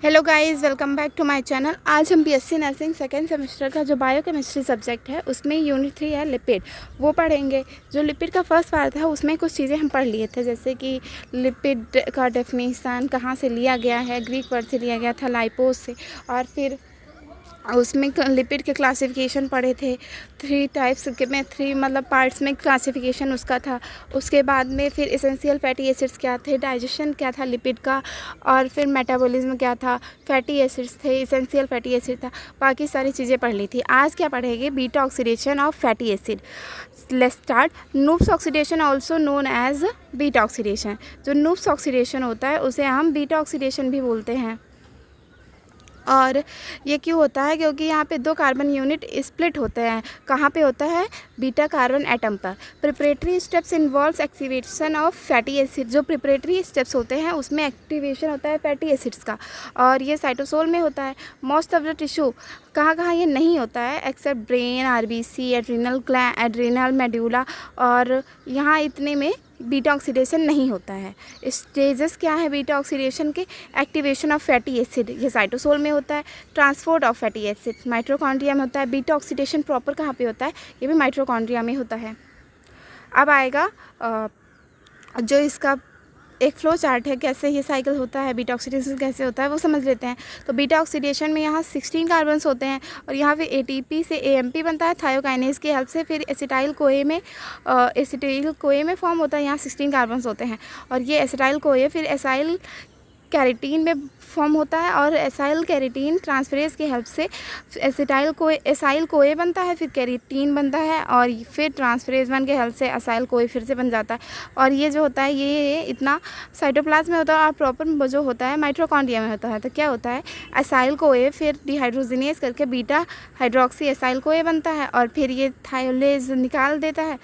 Hello guys, welcome back to my channel. आज हम BSc nursing second semester का जो बायोकेमिस्ट्री सब्जेक्ट है उसमें यूनिट 3 है लिपिड, वो पढ़ेंगे। जो लिपिड का फर्स्ट पार्ट था उसमें कुछ चीज़ें हम पढ़ लिए थे, जैसे कि लिपिड का डेफिनेशन कहाँ से लिया गया है, ग्रीक वर्ड से लिया गया था लाइपोस से, और फिर उसमें लिपिड के क्लासिफिकेशन पढ़े थे। 3 टाइप्स के में 3 मतलब पार्ट्स में क्लासिफिकेशन उसका था। उसके बाद में फिर एसेंशियल फैटी एसिड्स क्या थे, डाइजेशन क्या था लिपिड का, और फिर मेटाबॉलिज्म क्या था, फैटी एसिड्स थे, एसेंशियल फैटी एसिड था, बाकी सारी चीज़ें पढ़ ली थी। आज क्या पढ़ेंगे? Beta oxidation of fatty acid. Let's start. Knoop's oxidation also known as beta oxidation. जो नूब्स ऑक्सीडेशन होता है उसे हम बीटा ऑक्सीडेशन भी बोलते हैं। और ये क्यों होता है? क्योंकि यहाँ पे 2 कार्बन यूनिट स्प्लिट होते हैं। कहाँ पे होता है? बीटा कार्बन एटम पर। Preparatory steps involves activation of fatty acid. जो प्रिपरेटरी स्टेप्स होते हैं उसमें एक्टिवेशन होता है फैटी एसिड्स का, और ये साइटोसोल में होता है। मोस्ट ऑफ द टिश्यू कहाँ कहाँ ये नहीं होता है, except brain, RBC, adrenal medulla, और यहाँ इतने में बीटा ऑक्सीडेशन नहीं होता है। स्टेजेस क्या है बीटा ऑक्सीडेशन के? एक्टिवेशन ऑफ फैटी एसिड, ये साइटोसोल में होता है। Transport of fatty acid mitochondria में होता है। बीटा ऑक्सीडेशन प्रॉपर कहाँ पे होता है? ये भी माइटोकॉन्ड्रिया में होता है। अब आएगा जो इसका एक फ्लो चार्ट है, कैसे ये साइकिल होता है, बीटा ऑक्सीडेशन कैसे होता है, वो समझ लेते हैं। तो बीटा ऑक्सीडेशन में यहाँ 16 कार्बन्स होते हैं, और यहाँ पे एटीपी से एएमपी बनता है थायोकाइनेज की हेल्प से। फिर एसिटाइल कोए में फॉर्म होता है, यहाँ 16 कार्बन्स होते हैं, और ये एसिटाइल कोए फिर एसाइल कैरेटीन में फॉर्म होता है, और एसाइल कैरेटीन ट्रांसफरेज की हेल्प से एसाइल कोए बनता है, फिर कैरेटीन बनता है, और फिर ट्रांसफरेज 1 के हेल्प से एसाइल कोए फिर से बन जाता है। और ये जो होता है ये इतना साइटोप्लाज्म में होता है, और प्रॉपर जो होता है माइटोकॉन्ड्रिया में होता है। तो क्या होता है? एसाइल कोए फिर डिहाइड्रोजिनेज करके बीटा हाइड्रोक्सी एसाइल कोए बनता है, और फिर ये थायोलेज निकाल देता है,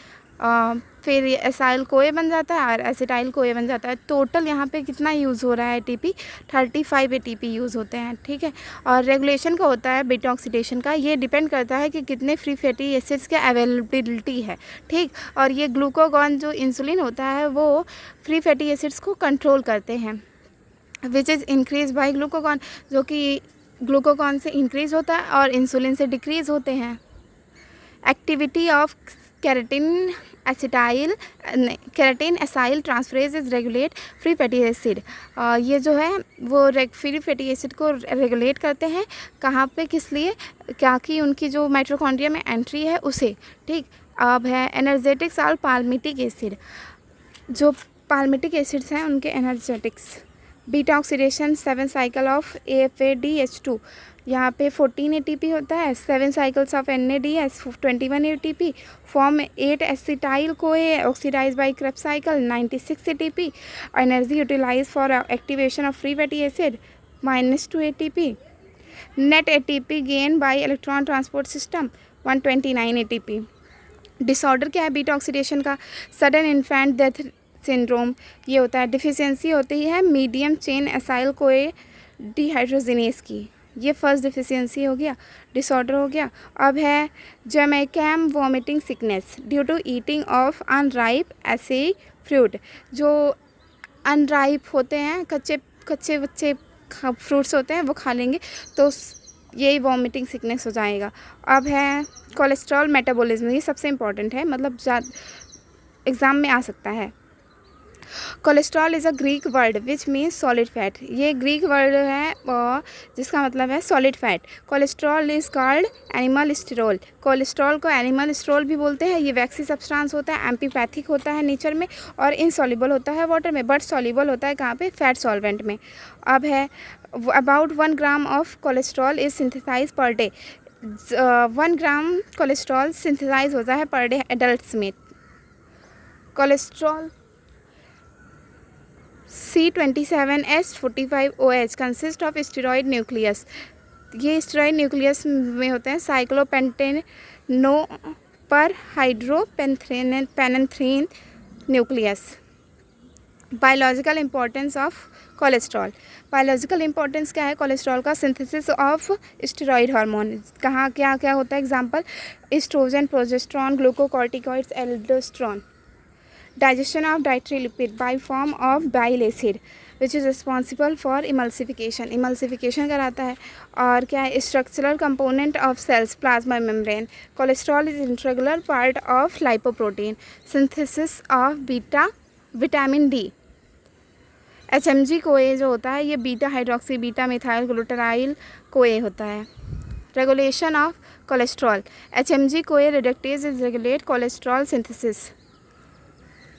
फिर ये एसाइल कोए बन जाता है और एसिटाइल कोए बन जाता है। टोटल यहाँ पे कितना यूज़ हो रहा है एटीपी? 35 एटीपी यूज़ होते हैं, ठीक है। और रेगुलेशन का होता है बीटा ऑक्सीडेशन का, ये डिपेंड करता है कि कितने फ्री फैटी एसिड्स के अवेलेबिलिटी है, ठीक। और ये ग्लूकागॉन जो इंसुलिन होता है वो फ्री फैटी एसिड्स को कंट्रोल करते हैं, which is increase by glucagon, जो कि ग्लूकागॉन से इंक्रीज़ होता है और इंसुलिन से डिक्रीज़ होते हैं। Activity of carnitine acyl transferase is regulate free fatty acid. ये जो है वो फ्री फैटी एसिड को रेगुलेट करते हैं। कहाँ पे? किस लिए? क्या कि उनकी जो माइटोकॉन्ड्रिया में एंट्री है उसे, ठीक। अब है एनर्जेटिक्स और पाल्मिटिक एसिड। जो पाल्मिटिक एसिड्स हैं उनके energetics. Beta oxidation 7 cycle of AFADH2, यहाँ पे 14 एटीपी होता है। 7 cycles of NADH 21 ATP, form 8 acetyl CoA oxidise by Krebs cycle 96 ATP. Energy utilise for activation of free fatty acid -2 ATP. Net ATP gain by electron transport system 129 ATP. Disorder क्या है beta oxidation का? Sudden infant death syndrome, ये होता है। Deficiency होती है medium chain acyl कोए dehydrogenase की, ये फर्स्ट डिफिशियंसी हो गया, डिसऑर्डर हो गया। अब है Jamaican vomiting sickness due to eating of unripe ackee fruit. जो अनराइप होते हैं, कच्चे बच्चे फ्रूट्स होते हैं, वो खा लेंगे तो यही वॉमिटिंग सिकनेस हो जाएगा। अब है कोलेस्ट्रॉल मेटाबॉलिज्म, ये सबसे इम्पॉर्टेंट है, मतलब एग्ज़ाम में आ सकता है। Cholesterol is a Greek word which means solid fat. ये ग्रीक वर्ड है जिसका मतलब है solid fat. Cholesterol is called animal sterol. Cholesterol को एनिमल स्टेरोल भी बोलते हैं। ये वैक्सी सब्सटेंस होता है, एम्पीपैथिक होता है नेचर में, और इनसॉल्युबल होता है वाटर में, बट सॉल्युबल होता है कहाँ पे? फैट सॉल्वेंट में। अब है about 1 gram of cholesterol is synthesize per day. 1 gram cholesterol synthesize होता है पर डे एडल्ट्स में। Cholesterol C27H45OH consist of steroid nucleus. ये स्टेरॉइड न्यूक्लियस में होते हैं। Cyclopentano per hydrophenanthrene nucleus. Biological importance of cholesterol. Biological importance क्या है cholesterol का? Synthesis of steroid hormone. कहाँ क्या क्या होता है? Example estrogen, progesterone, glucocorticoids, aldosterone. Digestion of dietary lipid by form of bile acid. Which is responsible for emulsification कराता है। और क्या है, structural component of cells, plasma membrane. Cholesterol is integral part of lipoprotein, synthesis of beta vitamin D. HMG CoA जो होता है ये beta hydroxy beta methyl glutaryl CoA होता है। Regulation of cholesterol, HMG CoA reductase is regulate cholesterol synthesis.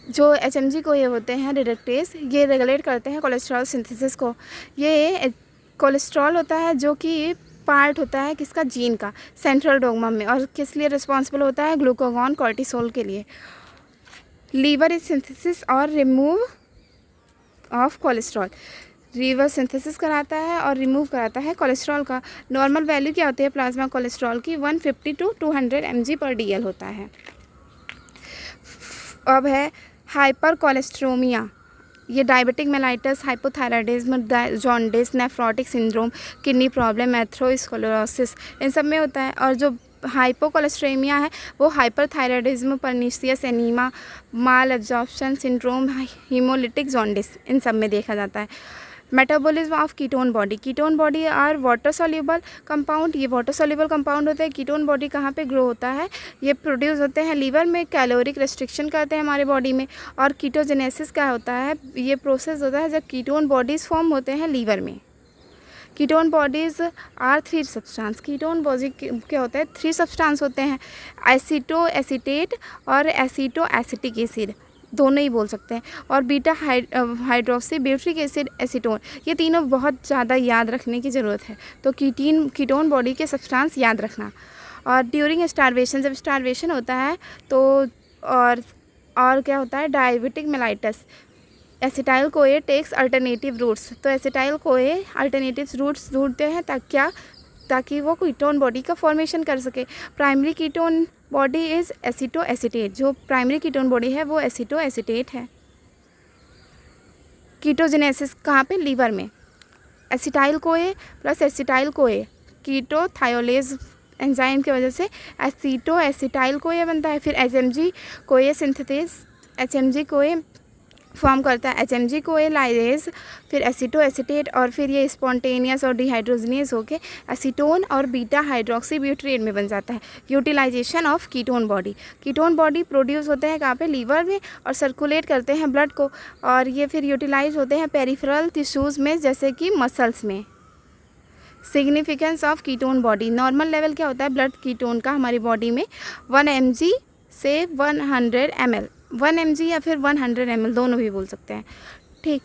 जो HMG कोए होते हैं रिडक्टेज, ये रेगुलेट करते हैं कोलेस्ट्रॉल सिंथेसिस को। ये कोलेस्ट्रॉल होता है जो कि पार्ट होता है किसका, जीन का, सेंट्रल डोग्मा में, और किस लिए रिस्पॉन्सिबल होता है, ग्लूकागॉन कॉर्टिसोल के लिए। लीवर इज सिंथेसिस और remove of cholesterol, liver synthesis कराता है और रिमूव कराता है कोलेस्ट्रॉल का। नॉर्मल वैल्यू क्या होती है प्लाज्मा कोलेस्ट्रॉल की, 150 to 200 mg/dl होता है। अब है हाइपर कोलेस्ट्रोमिया, ये diabetic mellitus, hypothyroidism, jaundice, nephrotic syndrome, kidney problem, atherosclerosis, इन सब में होता है। और जो हाइपोकोलेस्ट्रेमिया है वो hyperthyroidism, pernicious anaemia, mal absorption syndrome, haemolytic jaundice, इन सब में देखा जाता है। Metabolism of ketone body, ketone body are water soluble compound, ये वाटर सॉल्युबल कंपाउंड होते हैं। कीटोन बॉडी कहाँ पे ग्रो होता है, ये प्रोड्यूस होते हैं लीवर में, कैलोरिक रेस्ट्रिक्शन करते हैं हमारे बॉडी में। और कीटोजेनेसिस क्या होता है, ये प्रोसेस होता है जब कीटोन बॉडीज़ फॉर्म होते हैं लीवर में। Ketone bodies are 3 substance, ketone body क्या होता है, 3 सब्सटेंस होते हैं, एसीटो एसीटेट और एसीटो एसिटिक एसिड, दोनों ही बोल सकते हैं। और beta hydroxy butyric acid acetone, ये तीनों बहुत ज़्यादा याद रखने की ज़रूरत है। तो कीटोन बॉडी के सब्सटेंस याद रखना। और ड्यूरिंग स्टारवेशन, जब स्टारवेशन होता है तो और क्या होता है, diabetic mellitus, acetyl CoA takes alternative routes, तो एसिटाइल कोए अल्टरनेटिव रूट्स ढूंढते हैं ताकि वो कीटोन बॉडी का फॉर्मेशन कर सके। Primary ketone body is aceto acetate, जो प्राइमरी कीटोन बॉडी है वो एसीटो एसीटेट है। कीटोजेनेसिस कहाँ पे, लीवर में। Acetyl CoA plus acetyl CoA कीटोथायोलेज enzyme की वजह से एसीटो एसिटाइल कोए बनता है। फिर HMG कोए सिंथेसिस, HMG कोए फॉर्म करता है, HMG कोए लाइजेज, फिर एसीटो एसीटेट, और फिर ये स्पॉन्टेनियस और डिहाइड्रोजनेस होके एसीटोन और बीटा हाइड्रोक्सी ब्यूट्रेट में बन जाता है। Utilisation of ketone body, ketone body produce होते हैं कहाँ पे, लीवर में, और सर्कुलेट करते हैं ब्लड को, और ये फिर यूटिलाइज होते हैं पेरिफेरल टिश्यूज़ में जैसे कि मसल्स में। Significance of ketone body, normal level क्या होता है ब्लड कीटोन का हमारी बॉडी में, 1 mg से 100 ml, 1 mg या फिर 100 ml, दोनों भी बोल सकते हैं, ठीक।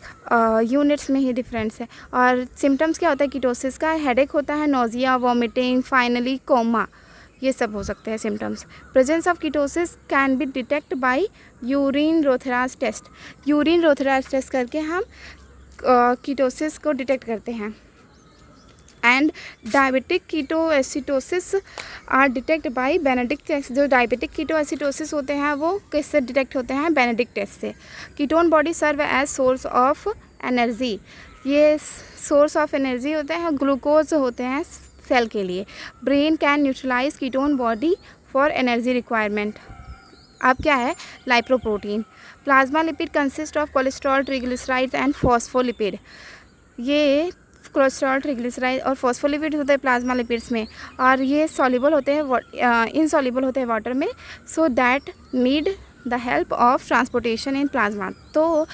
यूनिट्स में ही डिफरेंस है। और सिम्टम्स क्या होता है कीटोसिस का, हेडेक होता है, नोजिया, वॉमिटिंग, फाइनली कोमा, ये सब हो सकते हैं symptoms. Presence of ketosis can be detect by urine Rothera's test, urine Rothera's test करके हम कीटोसिस को डिटेक्ट करते हैं। And diabetic ketoacidosis are detect by Benedict test, जो डायबिटिक कीटोएसिडोसिस होते हैं वो किससे डिटेक्ट होते हैं, बेनेडिक्ट टेस्ट से। Ketone body serve as source of energy, ये सोर्स ऑफ एनर्जी होते हैं, ग्लूकोज होते हैं सेल के लिए। Brain can neutralise ketone body for energy requirement. अब क्या है, lipoprotein. Plasma lipid consist of cholesterol, triglycerides and phospholipid, ये कोलेस्ट्रॉल, ट्रिग्लिसराइड और फॉस्फोलिपिड होते हैं प्लाज्मा लिपिड्स में, और ये सॉल्युबल होते हैं, इनसॉल्युबल होते हैं वाटर में, so that need the help of transportation in plasma, तो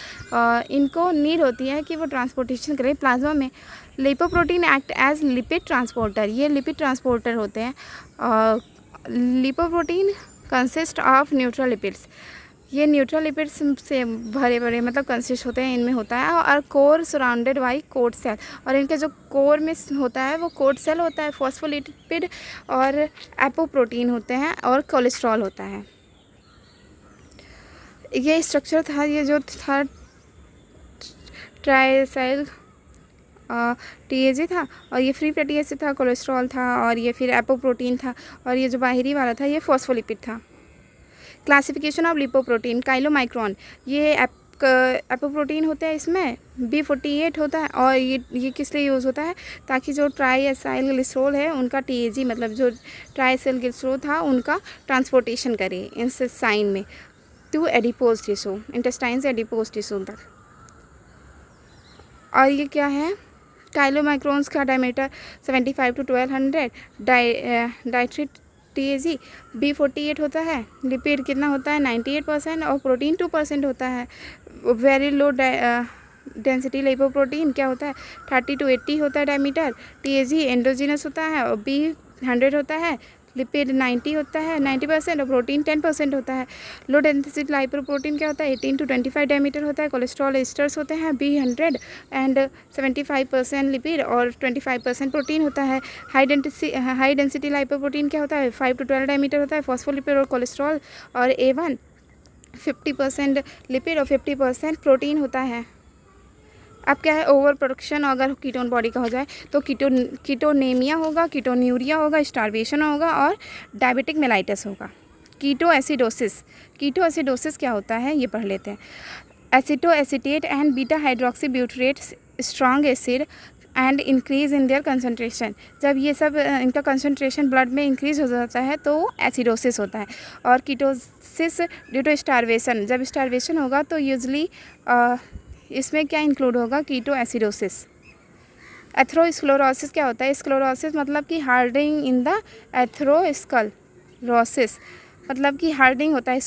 इनको नीड होती है कि वो ट्रांसपोर्टेशन करें प्लाज्मा में। Lipoprotein act as lipid transporter, ये लिपिड ट्रांसपोर्टर होते हैं। Lipoprotein consist of neutral lipids, ये न्यूट्रल लिपिड्स से भरे भरे मतलब कंसिस्ट होते हैं, इनमें होता है। और core surrounded by coat cell, और इनके जो कोर में होता है वो कोट सेल होता है। फॉस्फोलिपिड और एपोप्रोटीन होते हैं, और कोलेस्ट्रॉल होता है। ये स्ट्रक्चर था, ये जो था ट्राइसाइल TAG था, और ये फ्री फैटी एसिड था, कोलेस्ट्रॉल था, और ये फिर एपोप्रोटीन था, और ये जो बाहरी वाला था ये फॉस्फोलिपिड था। क्लासिफिकेशन ऑफ लिपोप्रोटीन, काइलोमाइक्रोन, ये एपोप्रोटीन होता है, इसमें B48 होता है, और ये किस लिए यूज़ होता है, ताकि जो ट्राइएसाइल ग्लिसरॉल है उनका TAG मतलब जो ट्राइएसाइल ग्लिसरॉल था उनका ट्रांसपोर्टेशन करे इंटेस्टाइन में टू एडिपोज टिश्यू, इंटेस्टाइन से एडिपोज टिश्यू तक। और ये क्या है, काइलोमाइक्रोन्स का diameter 75 to 1200, dietary TAG B48 होता है, लिपिड कितना होता है 98% और प्रोटीन 2% होता है। वेरी लो डेंसिटी लिपोप्रोटीन क्या होता है 30 to 80 होता है डायमीटर। TAG एंडोजीनस होता है और B100 होता है, लिपिड 90 होता है 90% और प्रोटीन 10% होता है। लो डेंसिटी लाइपोप्रोटीन क्या होता है 18 to 25 डायमीटर होता है। कोलेस्ट्रॉल एस्टर्स होते हैं B100 एंड 75% लिपिड और 25% प्रोटीन होता है। हाई डेंसिटी लाइपोप्रोटीन क्या होता है 5 to 12 डायमीटर होता है। फॉस्फोलिपिड और कोलेस्ट्रॉल और A1 50% लिपिड और 50% प्रोटीन होता है। अब क्या है, ओवर प्रोडक्शन अगर कीटोन बॉडी का हो जाए तो कीटोनेमिया होगा, कीटोन्यूरिया होगा, स्टार्वेशन होगा और डायबिटिक मेलाइटिस होगा। कीटोएसिडोसिस क्या होता है ये पढ़ लेते हैं। Acetoacetate and beta hydroxy butyrate strong acid and increase in their concentration, जब ये सब इनका कंसनट्रेशन ब्लड में इंक्रीज हो जाता है तो एसिडोसिस होता है। और कीटोसिस ड्यू टू स्टार्वेशन, जब स्टार्वेशन होगा तो यूजली इसमें क्या इंक्लूड होगा कीटो एसिडोसिस। एथेरोस्क्लेरोसिस क्या होता है, स्क्लेरोसिस मतलब कि हार्डनिंग इन द एथेरोस्क्लेरोसिस, मतलब कि हार्डनिंग होता है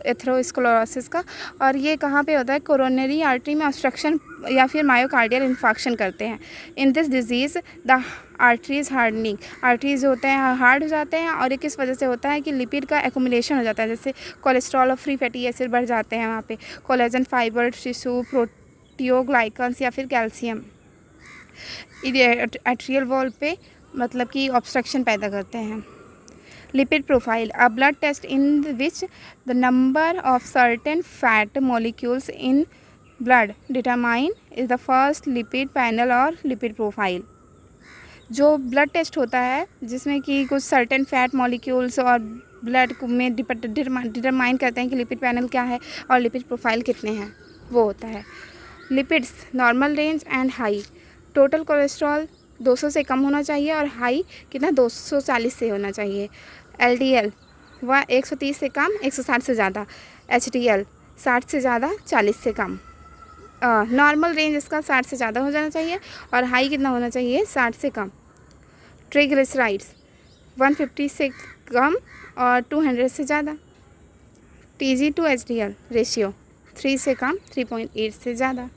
एथेरोस्क्लेरोसिस का। और ये कहाँ पे होता है, कोरोनरी आर्टरी में ऑब्स्ट्रक्शन या फिर मायोकार्डियल इन्फेक्शन करते हैं। In this disease the arteries hardening, arteries होते हैं हार्ड हो जाते हैं और ये किस वजह से होता है कि लिपिड का एक्यूमुलेशन हो जाता है, जैसे कोलेस्ट्रॉल और फ्री फैटी एसिड बढ़ जाते हैं वहाँ पे, कोलेजन फाइबर टिश्यू प्रोटियोग्लाइकन्स या फिर कैल्शियम आर्टेरियल वॉल पे मतलब कि ऑब्स्ट्रक्शन पैदा करते हैं। Lipid profile, a blood test in which the number of certain fat molecules in blood determine is the first lipid panel और लिपिड प्रोफाइल। जो ब्लड टेस्ट होता है जिसमें कि कुछ सर्टेन फैट मॉलिक्यूल्स और ब्लड में डिटरमाइन करते हैं कि लिपिड पैनल क्या है और लिपिड प्रोफाइल कितने हैं, वो होता है। Lipids normal range and high, total cholesterol 200 से कम होना चाहिए और हाई कितना 240 से होना चाहिए। LDL वह 130 से कम 160 से ज़्यादा। HDL 60 से ज़्यादा 40 से कम। नॉर्मल रेंज इसका 60 से ज़्यादा हो जाना चाहिए और हाई कितना होना चाहिए 60 से कम। ट्रिग्लिसराइड्स 150 से कम और 200 से ज़्यादा। TG to HDL रेशियो 3 से कम 3.8 से ज़्यादा।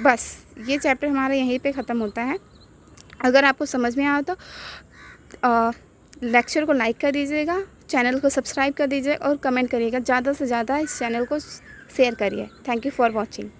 बस ये चैप्टर हमारा यहीं पे ख़त्म होता है। अगर आपको समझ में आया तो लेक्चर को लाइक कर दीजिएगा, चैनल को सब्सक्राइब कर दीजिए और कमेंट करिएगा, ज़्यादा से ज़्यादा इस चैनल को शेयर करिए। Thank you for watching.